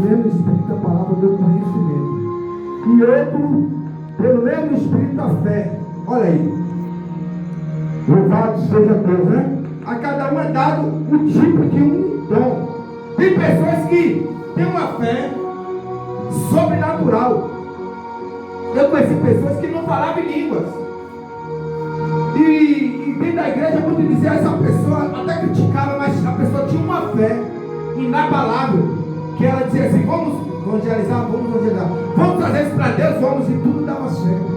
mesmo Espírito a palavra do conhecimento. E outro, pelo mesmo Espírito a fé. Olha aí. Louvado seja Deus, né? A cada um é dado o tipo de um dom. Tem pessoas que têm uma fé sobrenatural. Eu conheci pessoas que não falavam em línguas. E dentro da igreja, muito dizer, essa pessoa até criticava, mas a pessoa tinha uma fé inabalável, que ela dizia assim: vamos evangelizar, vamos trazer isso para Deus, vamos, e tudo dava certo.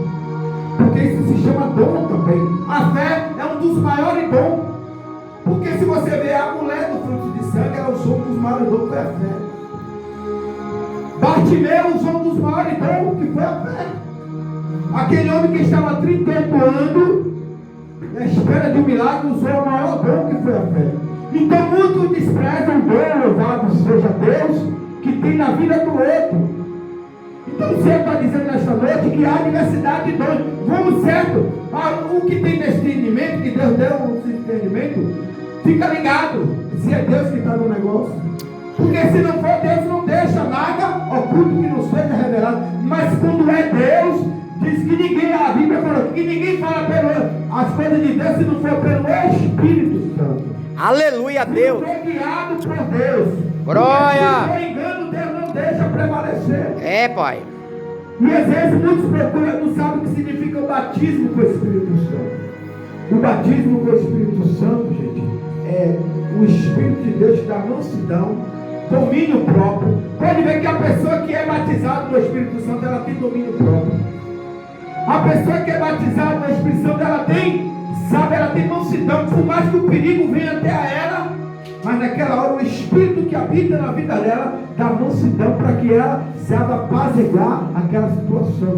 Porque isso se chama dom também. A fé é um dos maiores dons. Porque se você vê a mulher do fruto de sangue, ela usou um dos maiores dons, que foi a fé. Bartimeu usou um dos maiores dons, que foi a fé. Aquele homem que estava 38 anos à espera de um milagre, usou o maior dom, que foi a fé. Então muitos desprezam o dom, louvado seja Deus, que tem na vida do outro. Então você está dizendo nesta noite que há diversidade de dons. Vamos certo. O que tem nesse entendimento, que Deus deu esse entendimento, fica ligado. Se é Deus que está no negócio. Porque se não for Deus, não deixa nada oculto que não seja revelado. Mas quando é Deus, diz que ninguém, a Bíblia falou que ninguém fala as coisas de Deus se não for pelo Espírito Santo. Aleluia a Deus. Se não for guiado por Deus. Glória. Se for engano, Deus não deixa prevalecer. É, Pai. E às vezes muitos procuram, não sabem o que significa o batismo com o Espírito Santo. O batismo com o Espírito Santo, gente, é o Espírito de Deus da mansidão, domínio próprio. Pode ver que a pessoa que é batizada no Espírito Santo, ela tem domínio próprio. A pessoa que é batizada no Espírito Santo, ela tem mansidão. Por mais que o perigo venha até a ela, mas naquela hora o Espírito que habita na vida dela dá mansidão para que ela saiba apaziguar aquela situação.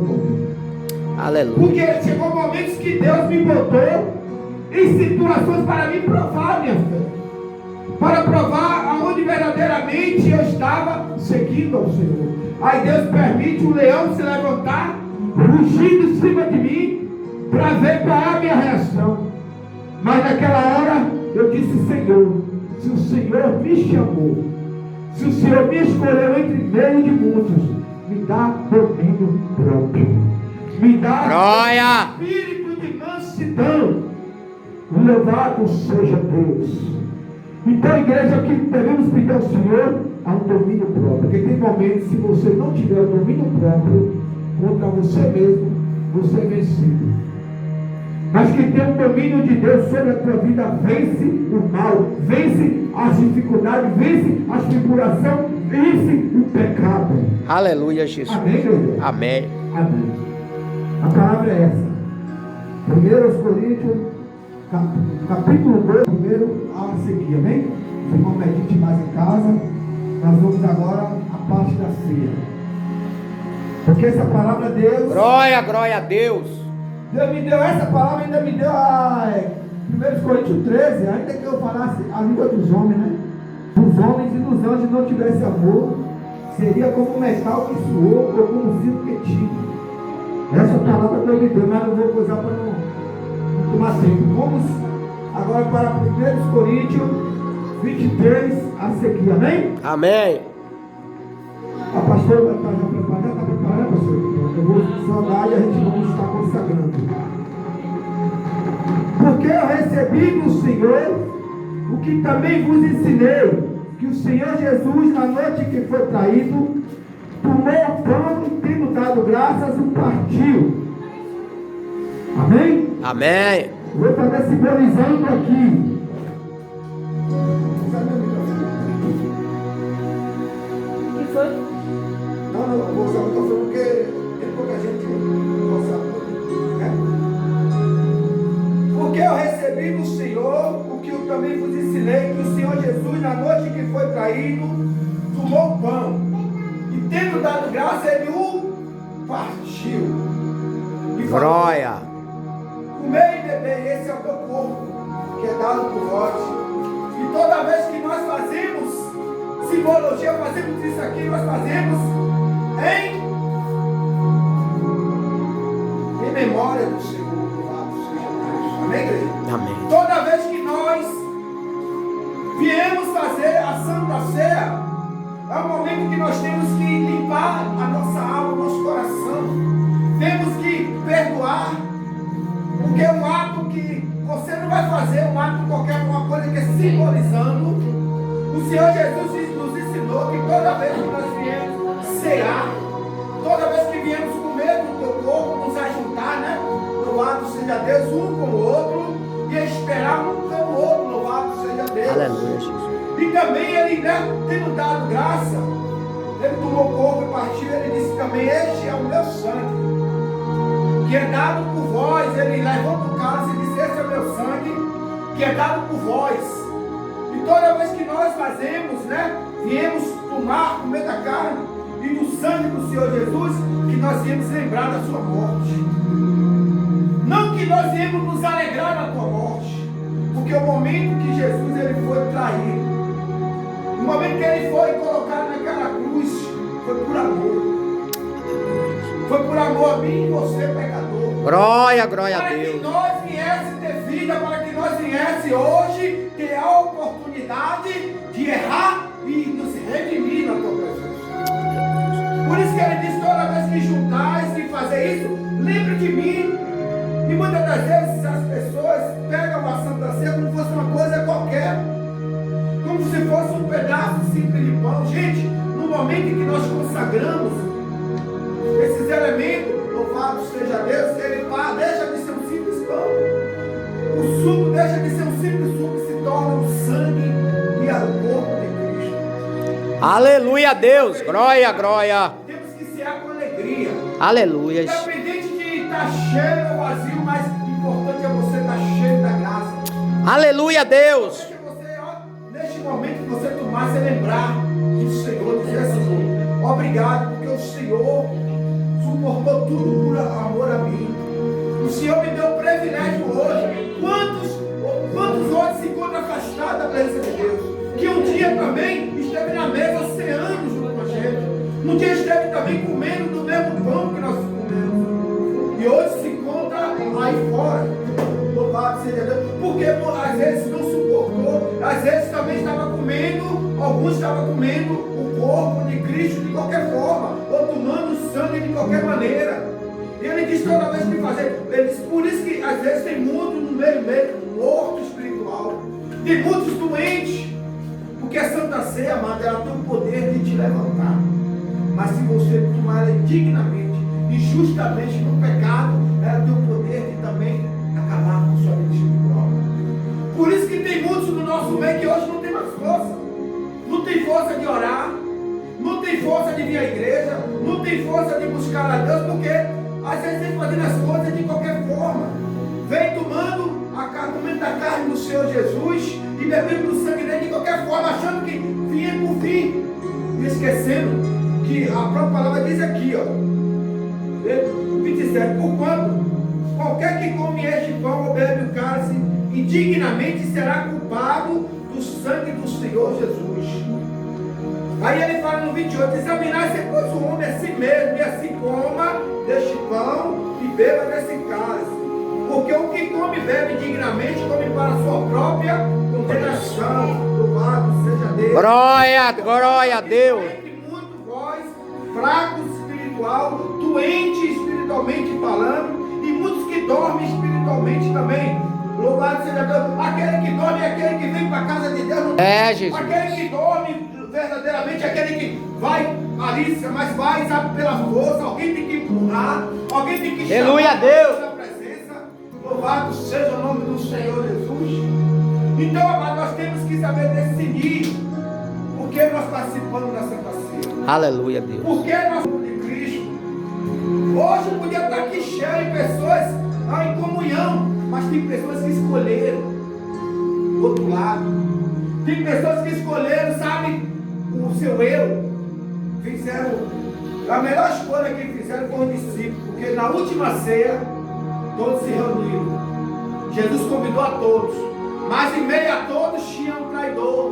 Aleluia. Porque chegou momentos que Deus me botou em situações para me provar minha fé, para provar aonde verdadeiramente eu estava seguindo ao Senhor. Aí Deus permite o leão se levantar, rugindo em cima de mim, para ver qual é a minha reação. Mas naquela hora eu disse: Senhor, se o Senhor me chamou, se o Senhor me escolheu entre meio de muitos, me dá domínio próprio, me dá Glória. espírito de mansidão. Louvado seja Deus. Então, igreja, aqui devemos pedir ao Senhor a um domínio próprio. Porque tem momentos, se você não tiver o domínio próprio contra você mesmo, você é vencido. Mas que tem o domínio de Deus sobre a tua vida, vence o mal, vence as dificuldades, vence as tribulações, vence o pecado. Aleluia, Jesus. Amém, igreja? Amém. Amém. A palavra é essa. 1 Coríntios, capítulo 2, primeiro a seguir, amém? Se não medite mais em casa, nós vamos agora a parte da ceia. Porque essa palavra de Deus... Glória a Deus. Deus me deu essa palavra, ainda me deu a 1 Coríntios 13, ainda que eu falasse a língua dos homens, né? Dos homens e dos anjos não tivesse amor, seria como metal que suou ou como fio que tinha. Essa palavra Deus me deu, mas não vou usar para não tomar tempo. Vamos agora para 1 Coríntios 23 a seguir, amém? Amém. A pastora vai estar já preparada, está preparada, pastor? Eu vou só dar e a gente vai estar consagrando. Porque eu recebi do Senhor o que também vos ensinei, que o Senhor Jesus, na noite que foi traído, tomou o pão e, tendo dado graças, o partiu. Amém? Amém. Vou estar simbolizando aqui. O que foi? Não, eu vou usar o microfone porque tem pouca gente que né? Porque eu recebi do Senhor o que eu também vos ensinei, que o Senhor Jesus, na noite que foi traído, tomou o pão e, tendo dado graça, ele o partiu. E falou: Glória. comei e bebei, esse é o meu corpo, que é dado por vós. E toda vez que nós fazemos simbologia, fazemos isso aqui, nós fazemos em memória do Senhor. Amém, igreja? Amém. Toda vez que nós viemos fazer a Santa Ceia, é o momento que nós temos O Senhor Jesus nos ensinou que toda vez que nós viemos cear, toda vez que viemos comer do teu corpo, nos ajuntar, né? Louvado seja Deus, um com o outro, e esperar um pelo outro, louvado seja Deus. Aleluia, Jesus. E também ele, né, tendo dado graça, ele tomou o corpo e partiu, ele disse também, este é o meu sangue, que é dado por vós. Ele levanta o cálice e disse, este é o meu sangue, que é dado por vós. E toda vez que nós fazemos, né, viemos tomar, comer da carne e do sangue do Senhor Jesus, que nós viemos lembrar da sua morte. Não que nós viemos nos alegrar na tua morte, porque o momento que Jesus ele foi traído, o momento que ele foi colocado naquela cruz, foi por amor. Foi por amor a mim e você, pecador. Glória, glória a Para que Deus. nós viesse ter vida, para que nós viesse hoje ter a oportunidade de errar e nos redimir na tua presença. Por isso que ele diz, toda vez que juntais e fazer isso, lembre de mim. E muitas das vezes as pessoas pegam a Santa Ceia como se fosse uma coisa qualquer, como se fosse um pedaço simples de pão. Gente, no momento em que nós consagramos esses elementos, louvado seja Deus, ele deixa de ser um simples pão. O suco deixa de ser um simples suco e se torna o sangue e o corpo de Cristo. Aleluia, Deus. Glória, glória. Temos que ser com alegria. Aleluia. Independente de estar cheio ou vazio, mas o importante é você estar cheio da graça. Aleluia, Deus. Deixa você, neste momento que você tomar, você lembrar do Senhor, dizer assim, obrigado, porque o Senhor suportou tudo por amor a mim. O Senhor me deu o privilégio hoje. Quantos hoje se encontram afastados da presença de Deus? Que um dia também esteve na mesa ceando junto com a gente. Um dia esteve também comendo do mesmo pão que nós comemos. E hoje se encontra aí fora. Louvado seja Deus. Porque às vezes não suportou. Às vezes também estava comendo. Alguns estavam comendo o corpo de Cristo de qualquer forma. Ou tomando o sangue de qualquer maneira. E ele diz toda vez que fazer. Ele diz, por isso que às vezes tem muito no meio morto espiritual. Tem muitos doentes. Porque a Santa Ceia, amada, ela tem o poder de te levantar. Mas se você tomar ela dignamente e justamente no pecado, ela tem o poder de também acabar com sua vida espiritual. Por isso que tem muitos no nosso meio que hoje não tem mais força. Não tem força de orar, não tem força de vir à igreja, não tem força de buscar a Deus, porque às vezes vem fazendo as coisas de qualquer forma. Vem tomando comendo da carne do Senhor Jesus e bebendo do sangue dele de qualquer forma, achando que vinha por fim. E esquecendo que a própria palavra diz aqui, ó, 27, porquanto qualquer que come este pão ou bebe o cálice indignamente será culpado do sangue do Senhor Jesus. Aí ele fala no 28, examinar-se pois o homem a si mesmo, e assim coma deste pão e beba desse cálice. Porque o que come e bebe dignamente, come para a sua própria condenação. Louvado seja Deus. Glória a Deus. Entre muito vós, fracos espiritual, doentes espiritualmente falando, e muitos que dormem espiritualmente também. Louvado seja Deus. Aquele que dorme é aquele que vem para a casa de Deus. Jesus. Aquele que dorme verdadeiramente, aquele que vai ali, mas vai, sabe, pela força. Alguém tem que empurrar, alguém tem que chamar. Aleluia a Deus. A presença. Louvado seja o nome do Senhor Jesus. Então, amado, nós temos que saber decidir por que nós participamos da Santa Ceia. Aleluia, Deus. Por que nós somos de Cristo? Hoje podia estar aqui cheio de pessoas em comunhão, mas tem pessoas que escolheram o outro lado. Tem pessoas que escolheram, sabe, o seu eu. Fizeram a melhor escolha que fizeram com os discípulos, porque na última ceia todos se reuniram. Jesus convidou a todos, mas em meio a todos tinha um traidor.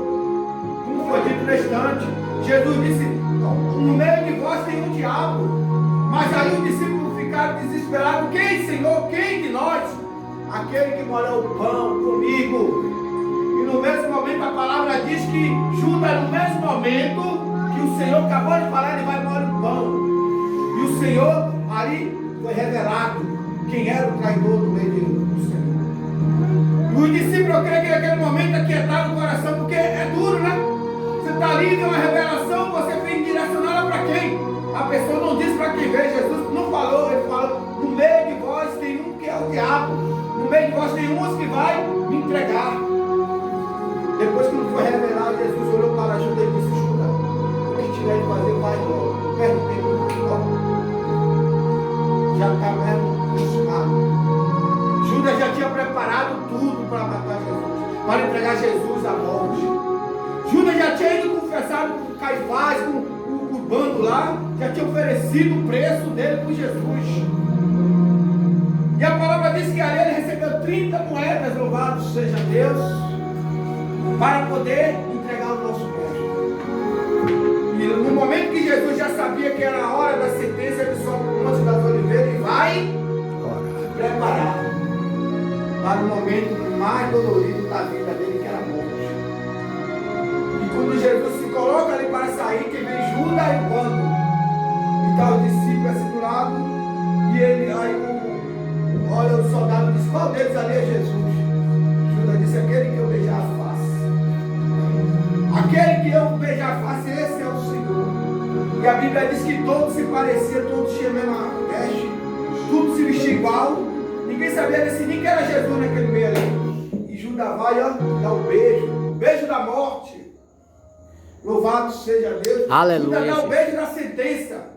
Como foi dito no instante, Jesus disse, no meio de vós tem um diabo. Mas aí os discípulos ficaram desesperados. Quem, Senhor? Quem de nós? Aquele que molhou o pão comigo. E no mesmo momento a palavra diz que Judas, no mesmo momento que o Senhor acabou de falar, ele vai molhar o pão. E o Senhor, ali foi revelado quem era o traidor do meio do Senhor. E os discípulos, eu creio que naquele momento aquietaram o coração, porque é duro, né? está ali, tem uma revelação, você tem que direcionar ela para quem? A pessoa não disse para quem veio, Jesus não falou, ele falou, no meio de vós tem um que é o diabo, no meio de vós tem uns que vai me entregar. Depois que não foi revelado, Jesus olhou para Judas e disse, Judas, o que tiver de fazer, vai logo, não perde tempo, logo. Já está mesmo buscado. Judas já tinha preparado tudo para matar Jesus, para entregar Jesus à morte. Judas já tinha ido confessar com Caifás, com o bando lá, já tinha oferecido o preço dele por Jesus. E a palavra diz que ali ele recebeu 30 moedas, louvado seja Deus, para poder entregar o nosso mestre. E no momento que Jesus já sabia que era a hora da sentença, ele sobe o Monte das Oliveiras e vai preparar para o momento mais dolorido da vida dele, que era a morte. E quando Jesus se coloca ali para sair, que vem Judas e o bando, e está o discípulo assim do lado, e ele, aí olha o soldado e diz, qual deles ali é Jesus? Judas disse, aquele que eu beijar a face. Aquele que eu beijar a face, esse é o Senhor. E a Bíblia diz que todos se pareciam, todos tinham a mesma veste, tudo se vestia igual. Ninguém sabia decidir que era Jesus naquele meio ali. E Judas vai, ó, dá o beijo da morte. Louvado seja Deus. Aleluia. Judas dá o beijo da sentença.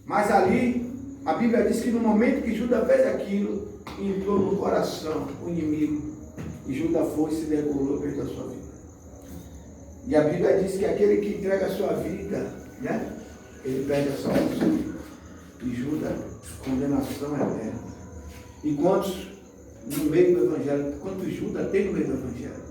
Mas ali, a Bíblia diz que no momento que Judas fez aquilo, entrou no coração o inimigo. E Judas foi e se degolou, perdeu a sua vida. E a Bíblia diz que aquele que entrega a sua vida, né? Ele perde a salvação. E Judas, condenação eterna. E quantos no meio do Evangelho, quantos Judas tem no meio do Evangelho?